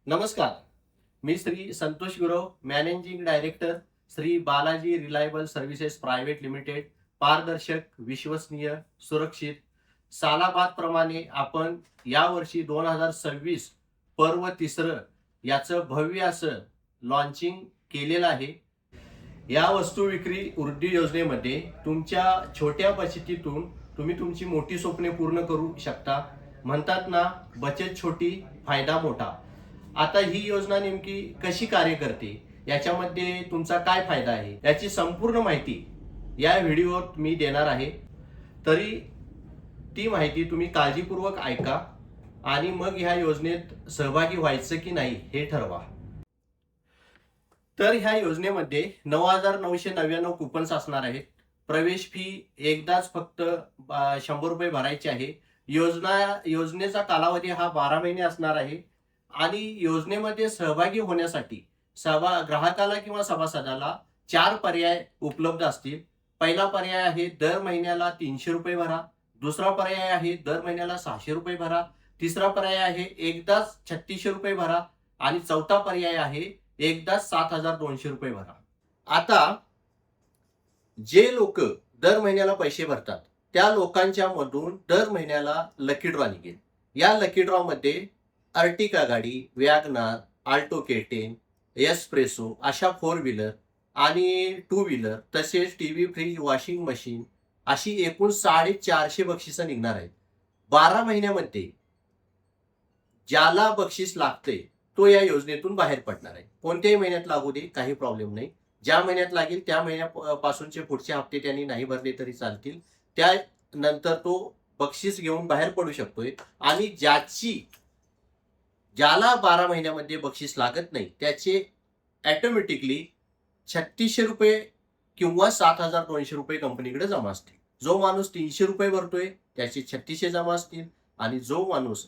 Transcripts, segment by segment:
नमस्कार. मी Shri Santosh Gurav, managing director, Shri Balaji reliable services private limited. पारदर्शक, विश्वसनीय, सुरक्षित. सालाबाद प्रमाणे आपण यावर्षी 2026 पर्व तिसरं याचं भव्य असं लॉन्चिंग केलेलं आहे. या वस्तू विक्री वृद्धी योजनेमध्ये तुमच्या छोट्या बचतीतून तुम्ही तुमची मोठी स्वप्ने पूर्ण करू शकता. म्हणतात ना, बचत छोटी, फायदा मोठा. आता ही योजना नेमकी कशी कार्य करते, याच्यामध्ये तुमचा काय फायदा आहे, याची संपूर्ण माहिती या व्हिडिओत मी देणार आहे. तरी ती माहिती तुम्ही काळजीपूर्वक ऐका आणि मग ह्या योजनेत सहभागी व्हायचं की नाही हे ठरवा. तर ह्या योजनेमध्ये 9,999 कुपन्स असणार आहेत. प्रवेश फी एकदाच फक्त 100 रुपये भरायचे आहे. योजनेचा कालावधी हा 12 महिने असणार आहे. आणि योजनेमध्ये सहभागी होण्यासाठी ग्राहकाला किंवा सभासदाला 4 पर्याय उपलब्ध असतील. पहिला पर्याय आहे दर महिन्याला 300 रुपये भरा. दुसरा पर्याय आहे दर महिन्याला 600 रुपये भरा. तिसरा पर्याय आहे एकदाच 3600 रुपये भरा. आणि चौथा पर्याय आहे एकदाच 7,200 रुपये भरा. आता जे लोक दर महिन्याला पैसे भरतात त्या लोकांच्या मधून दर महिन्याला लकी ड्रॉ निघेल. या लकी ड्रॉ मध्ये अर्टिका गाडी, वॅगनार, आल्टो K10, एस्प्रेसो अशा 4 व्हीलर आणि 2 व्हीलर, तसेच टीव्ही, फ्रीज, वॉशिंग मशीन अशी एकूण 450 बक्षिसं निघणार आहेत. 12 महिन्यामध्ये ज्याला बक्षीस लागते तो या योजनेतून बाहेर पडणार आहे. कोणत्याही महिन्यात लागू दे, काही प्रॉब्लेम नाही. ज्या महिन्यात लागेल त्या महिन्यापासूनचे पुढचे हप्ते त्यांनी नाही भरले तरी चालतील. त्यानंतर तो बक्षीस घेऊन बाहेर पडू शकतोय. आणि ज्याला 12 महिन्यामध्ये बक्षीस लागत नाही त्याचे ऑटोमॅटिकली 3600 रुपये किंवा 7,200 रुपये कंपनीकडे जमा असतील. जो माणूस 300 रुपये भरतोय त्याचे 3600 जमा असतील आणि जो माणूस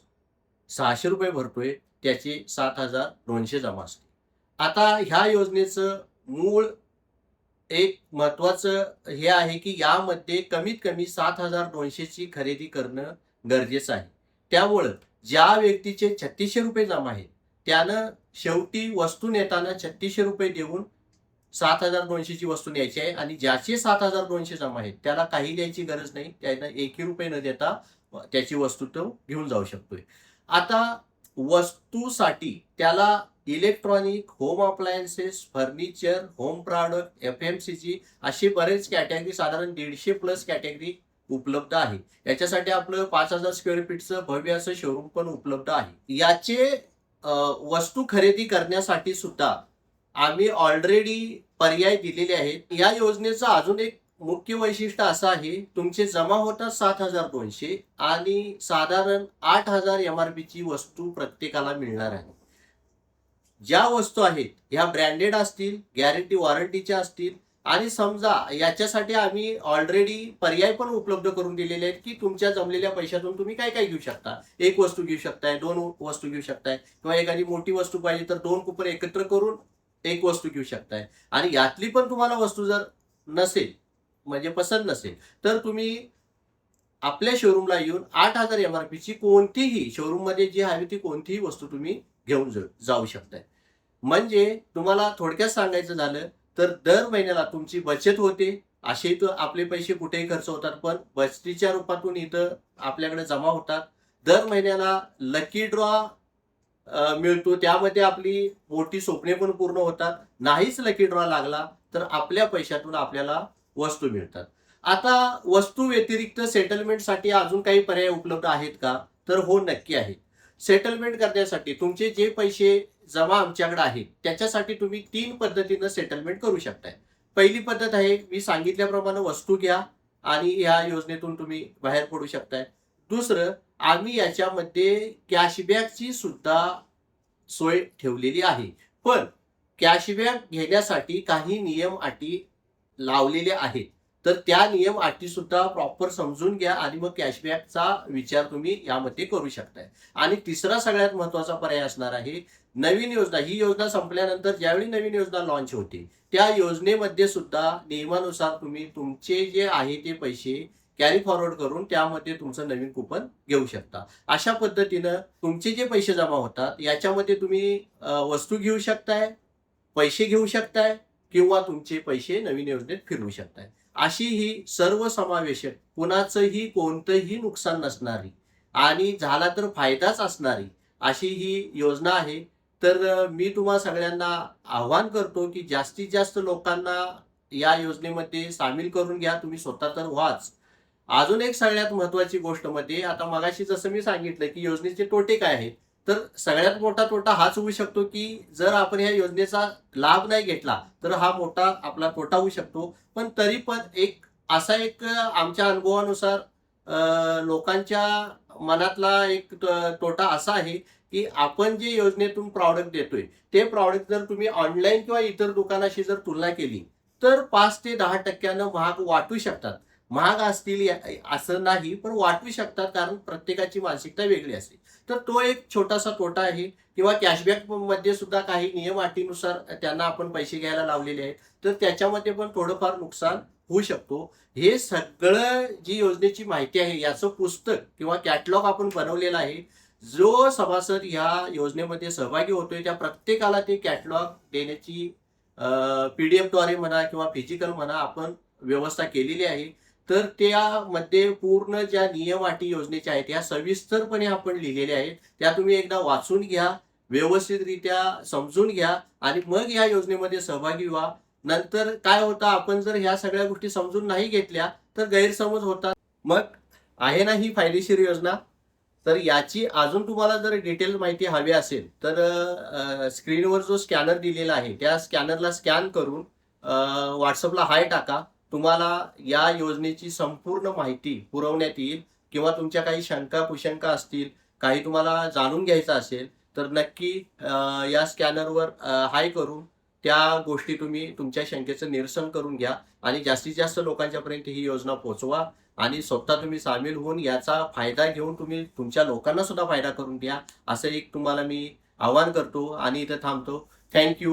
600 रुपये भरतोय त्याचे 7,200 जमा असतील. आता ह्या योजनेचं मूळ एक महत्वाचं हे आहे की यामध्ये कमीत कमी 7,200 ची खरेदी करणं गरजेचं आहे. त्यामुळं ज्या व्यक्तीचे 3600 रुपये जमा आहेत त्यानं शेवटी वस्तू नेताना 3600 रुपये देऊन 7,200 ची वस्तू न्यायची आहे. आणि ज्याचे 7,200 जमा आहेत त्याला काही द्यायची गरज नाही. त्यानं 1 रुपये न देता त्याची वस्तू तो घेऊन जाऊ शकतोय. आता वस्तूसाठी त्याला electronic, home appliances, furniture, home product, FMCG असे बरेच कॅटेगरी, साधारण 150+ कॅटेगरी उपलब्ध आहे. याच्यासाठी आपलं 5,000 स्क्वेअर फीटचं भव्य असं शोरूम पण उपलब्ध आहे. याचे वस्तू खरेदी करण्यासाठी सुद्धा आम्ही ऑलरेडी पर्याय दिलेले आहेत. या योजनेचं अजून एक मुख्य वैशिष्ट्य असं आहे, तुमचे जमा होतात 7,200 आणि साधारण 8,000 MRP ची वस्तू प्रत्येकाला मिळणार आहे. ज्या वस्तू आहेत ह्या ब्रँडेड असतील, गॅरंटी वॉरंटीच्या असतील. आणि समजा याच्यासाठी आम्ही ऑलरेडी पर्याय पण उपलब्ध करून दिलेले आहेत की तुमच्या जमलेल्या पैशातून तुम्ही काय काय घेऊ शकता. 1 वस्तू घेऊ शकताय, 2 वस्तू घेऊ शकताय, किंवा एखादी मोठी वस्तू पाहिजे तर 2 कुपन एकत्र करून 1 वस्तू घेऊ शकताय. आणि यातली पण तुम्हाला वस्तू जर नसेल, म्हणजे पसंत नसेल, तर तुम्ही आपल्या शोरूमला येऊन 8,000 MRP ची कोणतीही शोरूम मध्ये जी हवी ती कोणतीही वस्तू तुम्ही घेऊन जाऊ शकताय. म्हणजे तुम्हाला थोडक्यात सांगायचं झालं तर दर महिन्याला तुमची बचत होते. असे तर आपले पैसे कुठेही खर्च होतात, पण बचतीच्या रूपातून इथं आपल्याकडे जमा होतात. दर महिन्याला लकी ड्रॉ मिळतो, त्यामध्ये आपली मोठी स्वप्ने पण पूर्ण होतात. नाहीच लकी ड्रॉ लागला तर आपल्या पैशातून आपल्याला वस्तू मिळतात. आता वस्तू व्यतिरिक्त सेटलमेंटसाठी अजून काही पर्याय उपलब्ध आहेत का, तर हो, नक्की आहेत. सेटलमेंट करण्यासाठी तुमचे जे पैसे जमा आमच्याकडे आहेत त्याच्यासाठी तुम्ही 3 पद्धतीनं सेटलमेंट करू शकताय. पहिली पद्धत आहे, मी सांगितल्याप्रमाणे वस्तू घ्या आणि या योजनेतून तुम्ही बाहेर पडू शकताय. दुसरं, आम्ही याच्यामध्ये कॅशबॅकची सुद्धा सोय ठेवलेली आहे. पण कॅशबॅक घेण्यासाठी काही नियम अटी लावलेल्या आहेत. तर त्या नियम अटी सुद्धा प्रॉपर समजून घ्या आणि मग कॅशबॅकचा विचार तुम्ही यामध्ये करू शकताय. आणि तिसरा सगळ्यात महत्वाचा पर्याय असणार आहे नवीन योजना. ही योजना संपल्यानंतर ज्यावेळी नवीन योजना लॉन्च होते त्या योजनेमध्ये सुद्धा नियमानुसार तुम्ही तुमचे जे आहे ते पैसे कॅरी फॉरवर्ड करून त्यामध्ये तुमचं नवीन कुपन घेऊ शकता. अशा पद्धतीनं तुमचे जे पैसे जमा होतात याच्यामध्ये तुम्ही वस्तू घेऊ शकताय, पैसे घेऊ शकताय किंवा तुमचे पैसे नवीन योजनेत फिरवू शकताय. अशी ही सर्वसमावेशक, कुणाचंही कोणतंही नुकसान नसणारी आणि झाला तर फायदाच असणारी अशी ही योजना आहे. तर मी तुम्हा सगळ्यांना आव्हान करतो की जास्तीत जास्त लोकांना या योजनेमध्ये सामील करून घ्या. तुम्ही स्वतः तर व्हाच. अजून एक सगळ्यात महत्वाची गोष्ट मध्ये, आता मगाशी जसं मी सांगितलं की योजनेचे तोटे काय आहेत, तर सगळ्यात मोठा तोटा हाच होऊ शकतो की जर आपण ह्या योजनेचा लाभ नाही घेतला तर हा मोठा आपला तोटा होऊ शकतो. पण तरी पण एक असा एक आमच्या अनुभवानुसार लोकांच्या मनातला एक तोटा असा आहे की आपण जे योजनेतून प्रॉडक्ट देतोय ते प्रॉडक्ट जर तुम्ही ऑनलाईन किंवा इतर दुकानाशी जर तुलना केली तर 5 ते 10% महाग वाटू शकतात. महाग असतील असं नाही, पण वाटू शकतात, कारण प्रत्येकाची मानसिकता वेगळी असते. तर तो एक छोटासा तोटा आहे. किंवा कॅशबॅक मध्ये सुद्धा काही नियम अटीनुसार त्यांना आपण पैसे घ्यायला लावलेले आहेत, तर त्याच्यामध्ये पण थोडंफार नुकसान होऊ शकतो. हे सगळं जी योजनेची माहिती आहे याचं पुस्तक किंवा कॅटलॉग आपण बनवलेलं आहे. जो सभासद ह्या योजनेमध्ये सहभागी होतोय त्या प्रत्येकाला ते कॅटलॉग देण्याची PDF द्वारे म्हणा किंवा फिजिकल म्हणा आपण व्यवस्था केलेली आहे. तर त्यामध्ये पूर्ण ज्या नियम अटी योजनेच्या आहेत या सविस्तरपणे आपण लिहिलेल्या आहेत. त्या तुम्ही एकदा वाचून घ्या, व्यवस्थितरित्या समजून घ्या आणि मग या योजनेमध्ये सहभागी व्हा. नंतर काय होतं, आपण जर ह्या सगळ्या गोष्टी समजून नाही घेतल्या तर गैरसमज होतात. मग आहे ना ही फायदेशीर योजना. तर याची अजून तुम्हाला जर डिटेल माहिती हवी असेल तर स्क्रीनवर जो स्कॅनर दिलेला आहे त्या स्कॅनरला स्कॅन करून व्हॉट्सअपला हाय टाका. तुम्हाला या योजनेची संपूर्ण माहिती पुरवण्यात येईल. किंवा तुमच्या काही शंका कुशंका असतील, काही तुम्हाला जाणून घ्यायचं असेल तर नक्की या स्कॅनरवर हाय करून त्या गोष्टी तुम्ही तुमच्या शंकेचं निरसन करून घ्या आणि जास्तीत जास्त लोकांच्यापर्यंत ही योजना पोहोचवा आणि स्वतः तुम्ही सामील होऊन याचा फायदा घेऊन तुम्ही तुमच्या लोकांना सुद्धा फायदा करून द्या, असं एक तुम्हाला मी आवाहन करतो आणि इथं थांबतो. थँक्यू.